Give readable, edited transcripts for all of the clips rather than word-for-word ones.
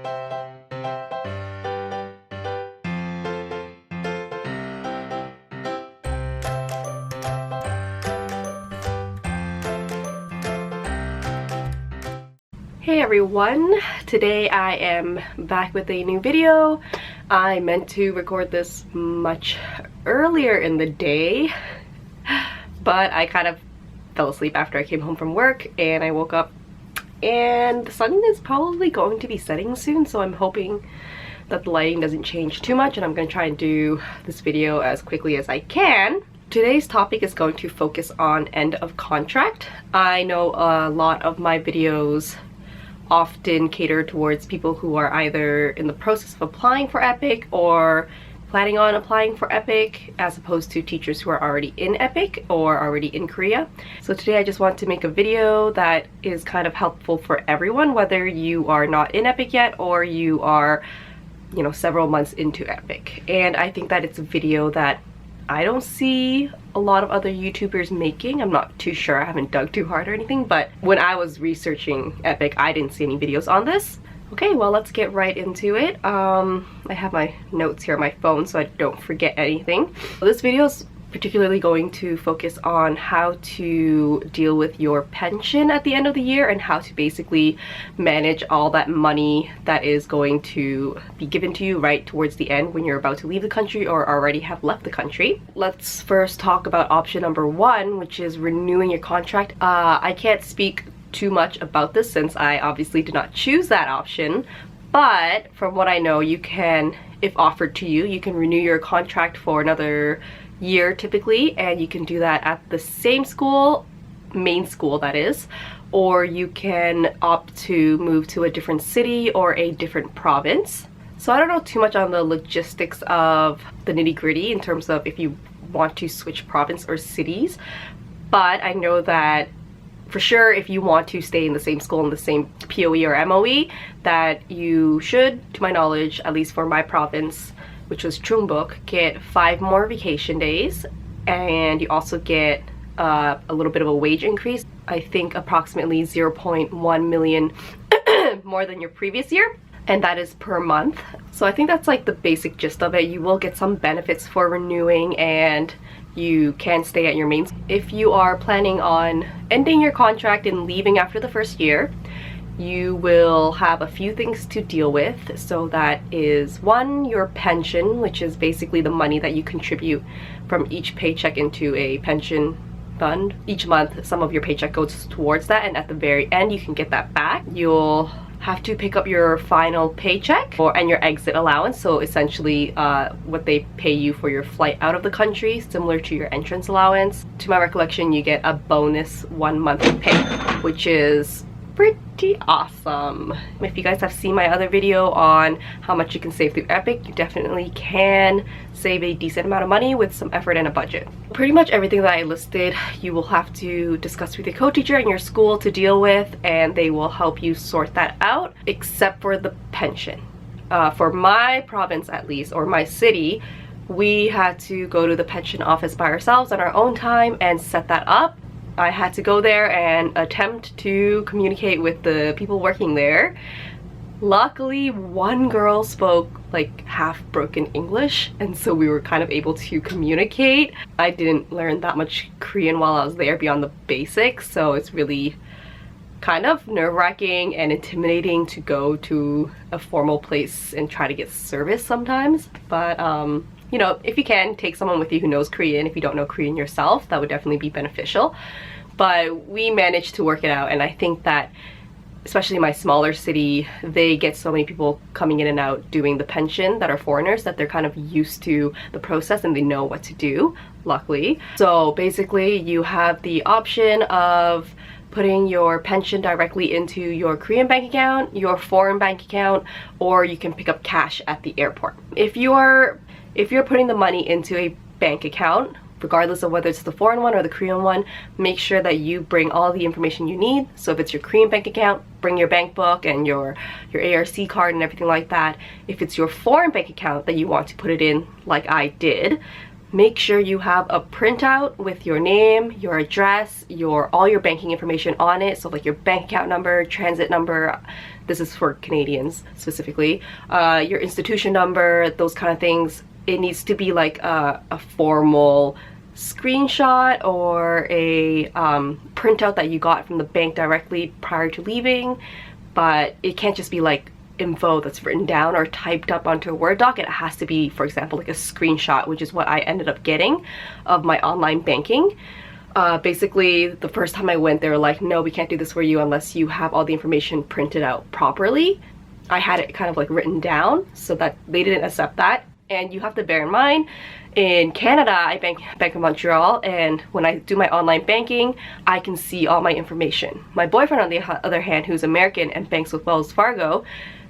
Hey everyone, today I am back with a new video. I meant to record this much earlier in the day, but I kind of fell asleep after I came home from work and I woke up and the sun is probably going to be setting soon, so I'm hoping that the lighting doesn't change too much and I'm going to try and do this video as quickly as I can. Today's topic is going to focus on end of contract. I know a lot of my videos often cater towards people who are either in the process of applying for EPIK or planning on applying for EPIK, as opposed to teachers who are already in EPIK or already in Korea. So today I just want to make a video that is kind of helpful for everyone, whether you are not in EPIK yet or you are, you know, several months into EPIK. And I think that it's a video that I don't see a lot of other YouTubers making. I'm not too sure, I haven't dug too hard or anything, but when I was researching EPIK, I didn't see any videos on this. Okay, well, let's get right into it. I have my notes here on my phone so I don't forget anything. This video is particularly going to focus on how to deal with your pension at the end of the year and how to basically manage all that money that is going to be given to you right towards the end when you're about to leave the country or already have left the country. Let's first talk about option number one, which is renewing your contract. I can't speak too much about this since I obviously did not choose that option, but from what I know, you can, if offered to you, you can renew your contract for another year typically, and you can do that at the same school, main school that is, or you can opt to move to a different city or a different province. So I don't know too much on the logistics of the nitty-gritty in terms of if you want to switch province or cities, but I know that for sure if you want to stay in the same school in the same POE or MOE, that you should, to my knowledge, at least for my province, which was Chungbuk, get 5 more vacation days, and you also get a little bit of a wage increase. I think approximately 0.1 million more than your previous year, and that is per month. So I think that's like the basic gist of it. You will get some benefits for renewing and you can stay at your main. If you are planning on ending your contract and leaving after the first year, you will have a few things to deal with. So that is one, your pension, which is basically the money that you contribute from each paycheck into a pension fund. Each month some of your paycheck goes towards that, and at the very end you can get that back. You'll have to pick up your final paycheck and your exit allowance, so essentially what they pay you for your flight out of the country, similar to your entrance allowance. To my recollection, you get a bonus 1 month pay, which is pretty awesome. If you guys have seen my other video on how much you can save through EPIK, you definitely can save a decent amount of money with some effort and a budget. Pretty much everything that I listed you will have to discuss with your co-teacher and your school to deal with, and they will help you sort that out, except for the pension. For my province at least, or my city, we had to go to the pension office by ourselves on our own time and set that up. I had to go there and attempt to communicate with the people working there. Luckily, one girl spoke like half broken English, and so we were kind of able to communicate. I didn't learn that much Korean while I was there beyond the basics, so it's really kind of nerve-wracking and intimidating to go to a formal place and try to get service sometimes. But you know, if you can, take someone with you who knows Korean. If you don't know Korean yourself, that would definitely be beneficial. But we managed to work it out, and I think that especially my smaller city, they get so many people coming in and out doing the pension that are foreigners that they're kind of used to the process and they know what to do, luckily. So basically you have the option of putting your pension directly into your Korean bank account, your foreign bank account, or you can pick up cash at the airport. If you're putting the money into a bank account, regardless of whether it's the foreign one or the Korean one, make sure that you bring all the information you need. So if it's your Korean bank account, bring your bank book and your ARC card and everything like that. If it's your foreign bank account that you want to put it in, like I did, make sure you have a printout with your name, your address, all your banking information on it. So like your bank account number, transit number, this is for Canadians specifically, your institution number, those kind of things. It needs to be like a formal screenshot or a printout that you got from the bank directly prior to leaving, but it can't just be like info that's written down or typed up onto a Word doc. It has to be, for example, like a screenshot, which is what I ended up getting of my online banking. Basically, the first time I went, they were like, no, we can't do this for you unless you have all the information printed out properly. I had it kind of like written down, so that they didn't accept that. And you have to bear in mind, in Canada, I Bank of Montreal, and when I do my online banking, I can see all my information. My boyfriend, on the other hand, who's American and banks with Wells Fargo,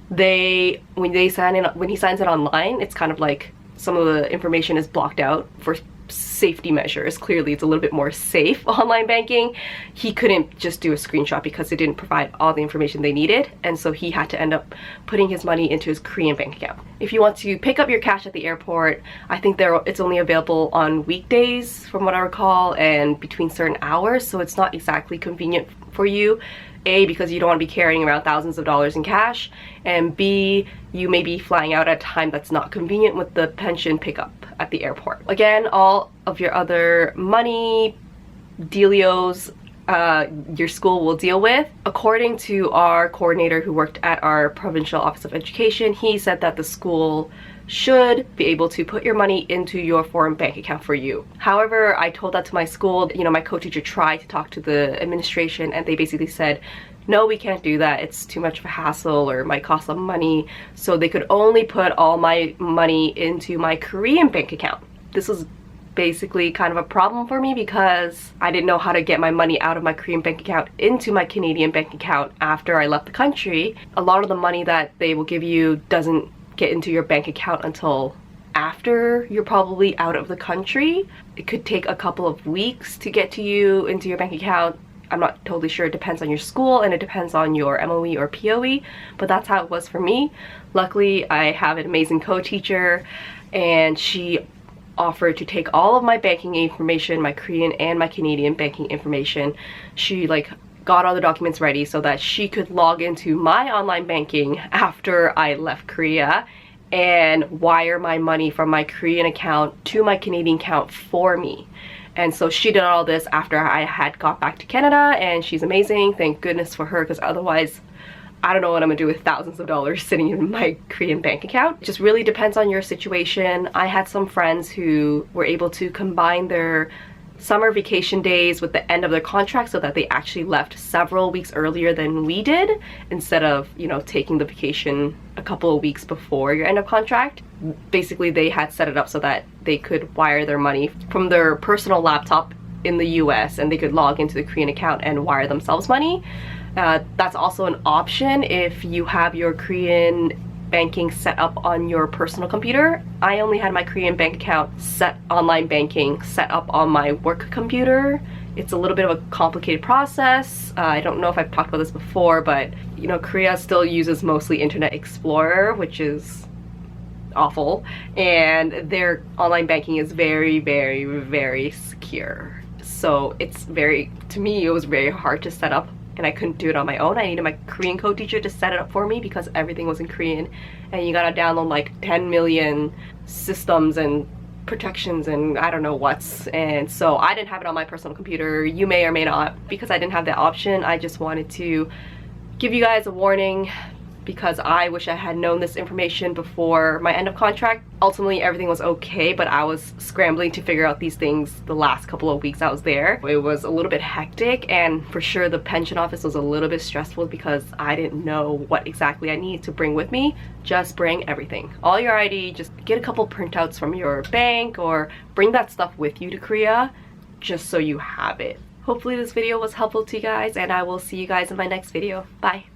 when he signs it online, it's kind of like some of the information is blocked out for safety measures. Clearly, it's a little bit more safe online banking. He couldn't just do a screenshot because it didn't provide all the information they needed, and so he had to end up putting his money into his Korean bank account. If you want to pick up your cash at the airport, I think it's only available on weekdays from what I recall, and between certain hours, so it's not exactly convenient for you. A, because you don't want to be carrying around thousands of dollars in cash, and B, you may be flying out at a time that's not convenient with the pension pickup at the airport. Again, all of your other money dealios your school will deal with. According to our coordinator who worked at our Provincial Office of Education, he said that the school should be able to put your money into your foreign bank account for you. However, I told that to my school. You know, my co-teacher tried to talk to the administration, and they basically said, no, we can't do that. It's too much of a hassle or it might cost some money. So they could only put all my money into my Korean bank account. This was basically kind of a problem for me because I didn't know how to get my money out of my Korean bank account into my Canadian bank account after I left the country. A lot of the money that they will give you doesn't get into your bank account until after you're probably out of the country. It could take a couple of weeks to get to you into your bank account. I'm not totally sure. It depends on your school and it depends on your MOE or POE, but that's how it was for me. Luckily, I have an amazing co-teacher, and she offered to take all of my banking information, my Korean and my Canadian banking information. She got all the documents ready so that she could log into my online banking after I left Korea and wire my money from my Korean account to my Canadian account for me. And so she did all this after I had got back to Canada, and she's amazing. Thank goodness for her, because otherwise I don't know what I'm gonna do with thousands of dollars sitting in my Korean bank account. It just really depends on your situation. I had some friends who were able to combine their summer vacation days with the end of their contract so that they actually left several weeks earlier than we did, instead of, you know, taking the vacation a couple of weeks before your end of contract. Basically, they had set it up so that they could wire their money from their personal laptop in the US, and they could log into the Korean account and wire themselves money. That's also an option if you have your Korean banking set up on your personal computer. I only had my Korean bank account online banking set up on my work computer. It's a little bit of a complicated process. I don't know if I've talked about this before, but you know, Korea still uses mostly Internet Explorer, which is awful, and their online banking is very, very, very secure. So to me, it was very hard to set up, and I couldn't do it on my own. I needed my Korean co-teacher to set it up for me because everything was in Korean, and you gotta download like 10 million systems and protections and I don't know what's, and so I didn't have it on my personal computer. You may or may not. Because I didn't have that option, I just wanted to give you guys a warning, because I wish I had known this information before my end of contract. Ultimately, everything was okay, but I was scrambling to figure out these things the last couple of weeks I was there. It was a little bit hectic, and for sure the pension office was a little bit stressful because I didn't know what exactly I needed to bring with me. Just bring everything. All your ID, just get a couple printouts from your bank or bring that stuff with you to Korea just so you have it. Hopefully this video was helpful to you guys, and I will see you guys in my next video. Bye!